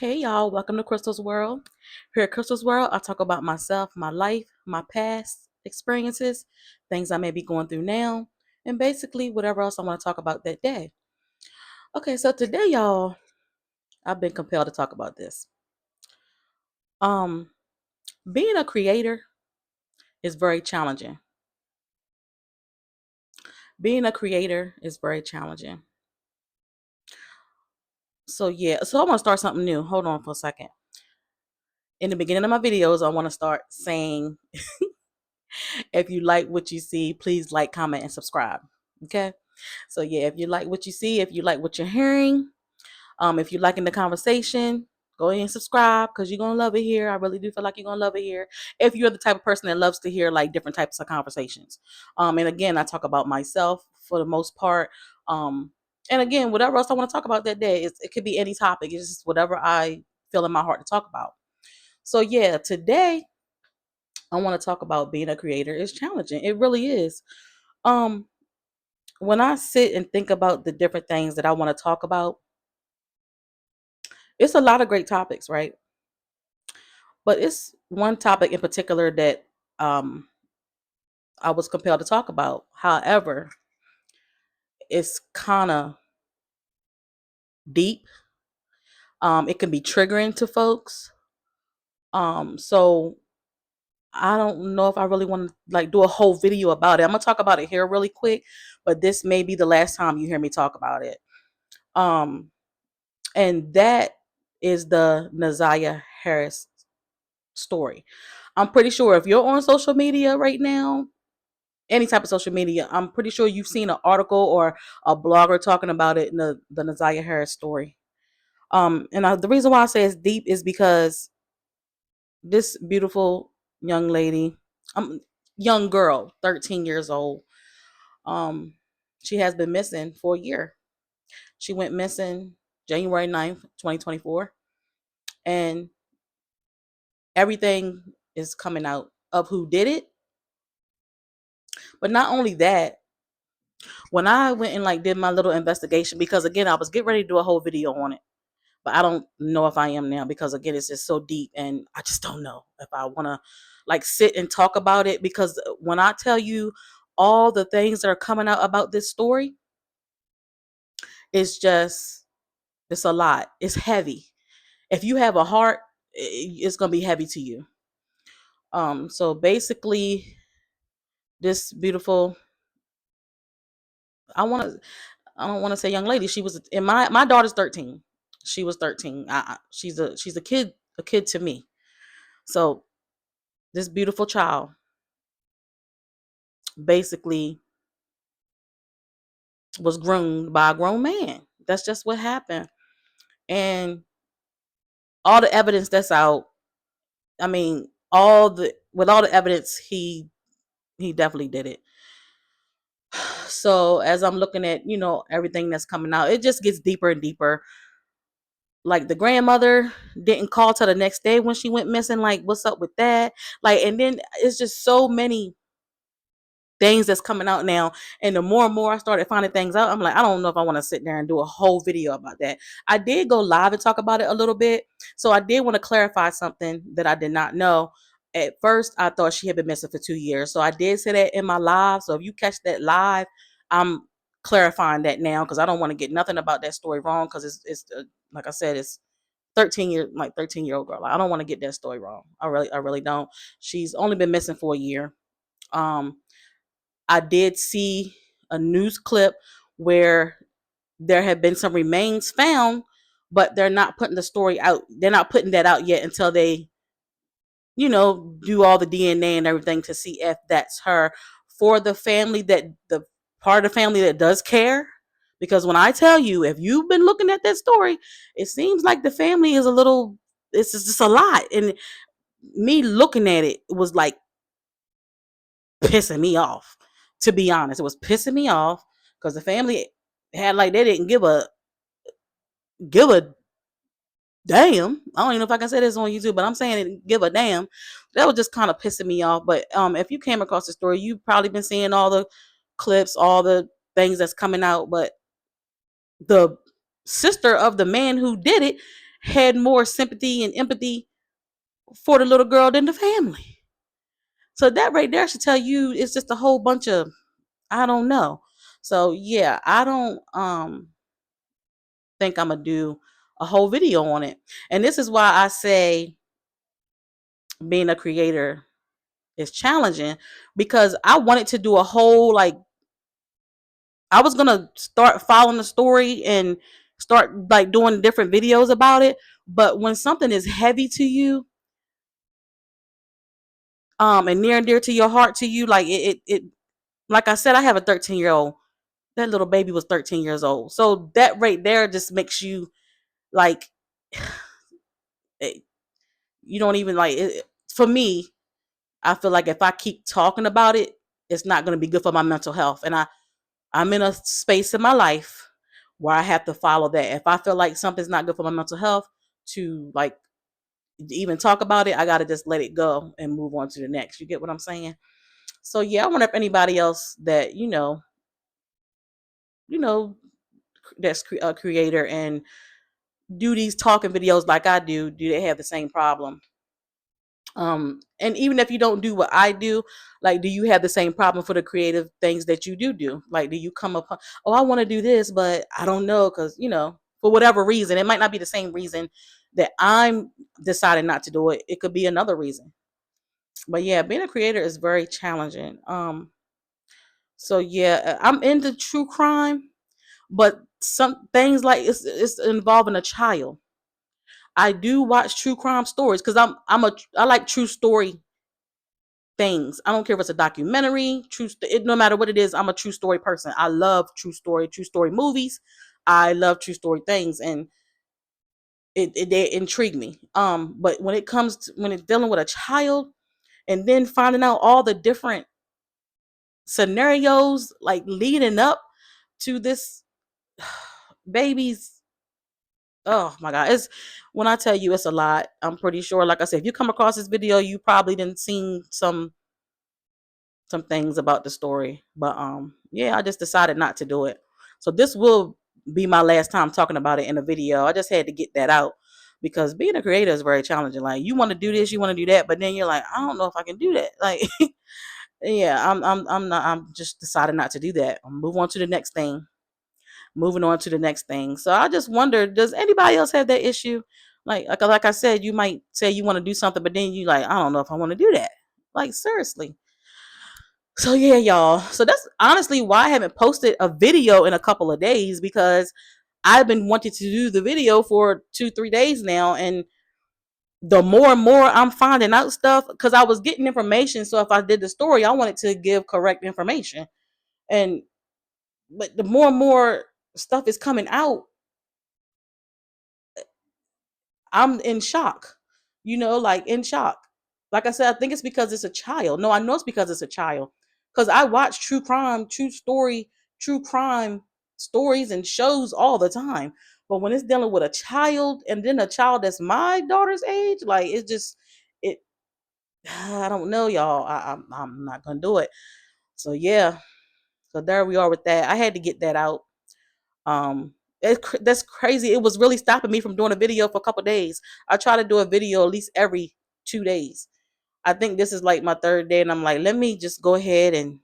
Hey y'all, welcome to Crystal's World. Here at Crystal's World, I talk about myself, my life, my past experiences, things I may be going through now, and basically whatever else I want to talk about that day. Okay, so today, y'all, I've been compelled to talk about this. Um, Being a creator is very challenging. Being a creator is very challenging. So I want to start something new. Hold on for a second. In the beginning of my videos, I want to start saying, if you like what you see, please like, comment, and subscribe. Okay. So if you like what you see, if you like what you're hearing, if you're liking the conversation, go ahead and subscribe because you're gonna love it here. I really do feel like you're gonna love it here. If you're the type of person that loves to hear like different types of conversations. And again, I talk about myself for the most part. And again, whatever else I want to talk about that day, it could be any topic. It's just whatever I feel in my heart to talk about. So today I want to talk about being a creator is challenging. It really is. Um, when I sit and think about the different things that I want to talk about, it's a lot of great topics, right? But it's one topic in particular that um, I was compelled to talk about. However, it's kind of deep. It can be triggering to folks. So I don't know if I really want to like do a whole video about it. I'm gonna talk about it here really quick, but this may be the last time you hear me talk about it. Um, and that is the ZIYAH Harris story. I'm pretty sure if you're on social media right now, any type of social media, I'm pretty sure you've seen an article or a blogger talking about it in the ZIYAH Harris story. The reason why I say it's deep is because this beautiful young lady, young girl, 13 years old, um, she has been missing for a year. She went missing January 9th, 2024. And everything is coming out of who did it. But not only that, when I went and like did my little investigation, because again, I was getting ready to do a whole video on it, but I don't know if I am now because again, it's just so deep and I just don't know if I want to like sit and talk about it, because when I tell you all the things that are coming out about this story, it's just, it's a lot. It's heavy. If you have a heart, it's going to be heavy to you. So basically this beautiful, I don't want to say young lady. She was in my daughter's 13. She was 13. She's a kid to me. So this beautiful child basically was groomed by a grown man. That's just what happened. And all the evidence that's out, I mean, with all the evidence, he definitely did it. So as I'm looking at, everything that's coming out, it just gets deeper and deeper. Like the grandmother didn't call till the next day when she went missing. Like, what's up with that? Like, and then it's just so many things that's coming out now. And the more and more I started finding things out, I'm like, I don't know if I want to sit there and do a whole video about that. I did go live and talk about it a little bit. So I did want to clarify something that I did not know. At first, I thought she had been missing for 2 years. So I did say that in my live. So if you catch that live, I'm clarifying that now because I don't want to get nothing about that story wrong, because it's like I said, it's 13-year-old girl. Like, I don't want to get that story wrong. I really don't. She's only been missing for a year. I did see a news clip where there had been some remains found, but they're not putting the story out. They're not putting that out yet until they, do all the DNA and everything to see if that's her. For the family, the part of the family that does care, because when I tell you, if you've been looking at that story, it seems like the family is it's just a lot. And me looking at it was like pissing me off. To be honest, it was pissing me off because the family had like they didn't give a damn. I don't even know if I can say this on YouTube, but I'm saying it, give a damn. That was just kind of pissing me off. But if you came across the story, you've probably been seeing all the clips, all the things that's coming out. But the sister of the man who did it had more sympathy and empathy for the little girl than the family. So that right there should tell you it's just a whole bunch of, I don't know. So yeah, I don't think I'm gonna do a whole video on it. And this is why I say being a creator is challenging, because I wanted to do a whole, like, I was gonna start following the story and start like doing different videos about it. But when something is heavy to you, and near and dear to your heart, to you, like it like I said, I have a 13-year-old. That little baby was 13 years old. So that right there just makes you like, you don't even like it. For me, I feel like if I keep talking about it, it's not going to be good for my mental health. And I'm in a space in my life where I have to follow that. If I feel like something's not good for my mental health, to like even talk about it, I got to just let it go and move on to the next. You get what I'm saying? So yeah, I wonder if anybody else that that's a creator and do these talking videos like I do they have the same problem? And even if you don't do what I do, like, do you have the same problem for the creative things that you do? Like, do you come up, oh, I want to do this, but I don't know, because for whatever reason, it might not be the same reason that I'm deciding not to do it. It could be another reason. But yeah, being a creator is very challenging. So yeah, I'm into true crime, but some things like it's involving a child. I do watch true crime stories because I like true story things. I don't care if it's a documentary, no matter what it is. I'm a true story person. I love true story movies. I love true story things, and they intrigue me. But when it's dealing with a child, and then finding out all the different scenarios like leading up to this baby's, oh my god, it's, when I tell you it's a lot. I'm pretty sure, like I said, if you come across this video, you probably didn't seen some things about the story. But yeah, I just decided not to do it. So this will be my last time talking about it in a video. I just had to get that out, because being a creator is very challenging. Like, you want to do this, you want to do that, but then you're like, I don't know if I can do that. Like yeah, I'm not, I'm just decided not to do that. I'm move on to the next thing. Moving on to the next thing. So I just wonder, does anybody else have that issue? Like I said, you might say you want to do something, but then you like, I don't know if I want to do that. Like, seriously. So yeah, y'all. So that's honestly why I haven't posted a video in a couple of days, because I've been wanting to do the video for 2-3 days now, and the more and more I'm finding out stuff, because I was getting information. So if I did the story, I wanted to give correct information, and but the more and more stuff is coming out, I'm in shock. Like, in shock. Like I said, I think it's because it's a child. No, I know it's because it's a child. Because I watch true crime stories and shows all the time. But when it's dealing with a child, and then a child that's my daughter's age, like, it. I don't know, y'all. I'm not gonna do it. So yeah. So there we are with that. I had to get that out. Um, that's crazy. It was really stopping me from doing a video for a couple days. I try to do a video at least every 2 days. I think this is like my third day, and I'm like, let me just go ahead and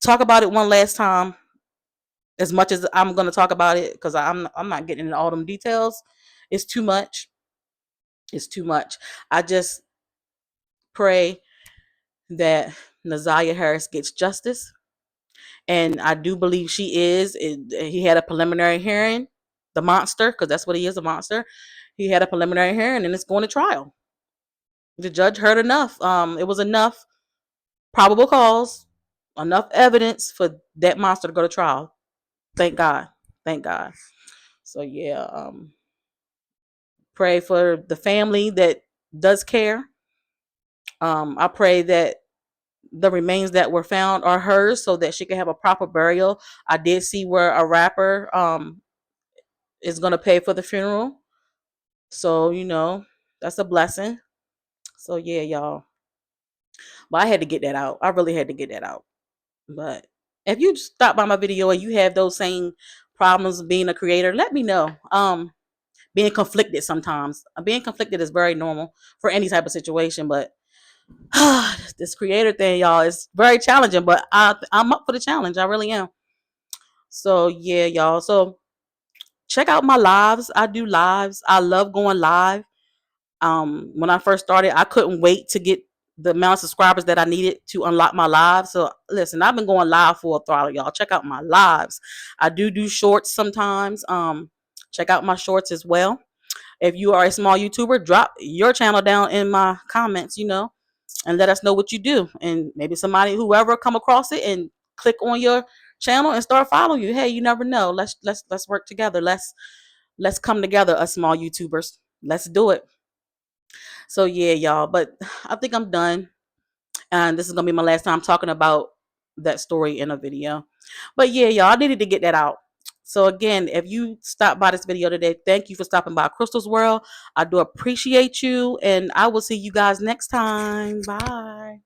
talk about it one last time. As much as I'm gonna talk about it, because I'm not getting into all them details. It's too much. It's too much. I just pray that ZIYAH Harris gets justice, and I do believe she is. He had a preliminary hearing, the monster, because that's what he is, a monster. He had a preliminary hearing, and it's going to trial. The judge heard enough. It was enough probable cause, enough evidence for that monster to go to trial. Thank God. Thank God. So yeah, pray for the family that does care. I pray that the remains that were found are hers, so that she can have a proper burial. I did see where a rapper is gonna pay for the funeral. So, that's a blessing. So yeah, y'all. But I had to get that out. I really had to get that out. But if you stop by my video and you have those same problems being a creator, let me know. being conflicted sometimes. Being conflicted is very normal for any type of situation, but this creator thing, y'all, is very challenging. But I'm up for the challenge. I really am. So yeah, y'all. So check out my lives. I do lives. I love going live. When I first started, I couldn't wait to get the amount of subscribers that I needed to unlock my lives. So listen, I've been going live for a throttle, y'all. Check out my lives. I do shorts sometimes. Check out my shorts as well. If you are a small YouTuber, drop your channel down in my comments, and let us know what you do. And maybe somebody, whoever, come across it and click on your channel and start following you. Hey, you never know. Let's work together. Let's come together, us small YouTubers. Let's do it. So yeah, y'all. But I think I'm done. And this is gonna be my last time talking about that story in a video. But yeah, y'all, I needed to get that out. So again, if you stopped by this video today, thank you for stopping by Crystal's World. I do appreciate you, and I will see you guys next time. Bye.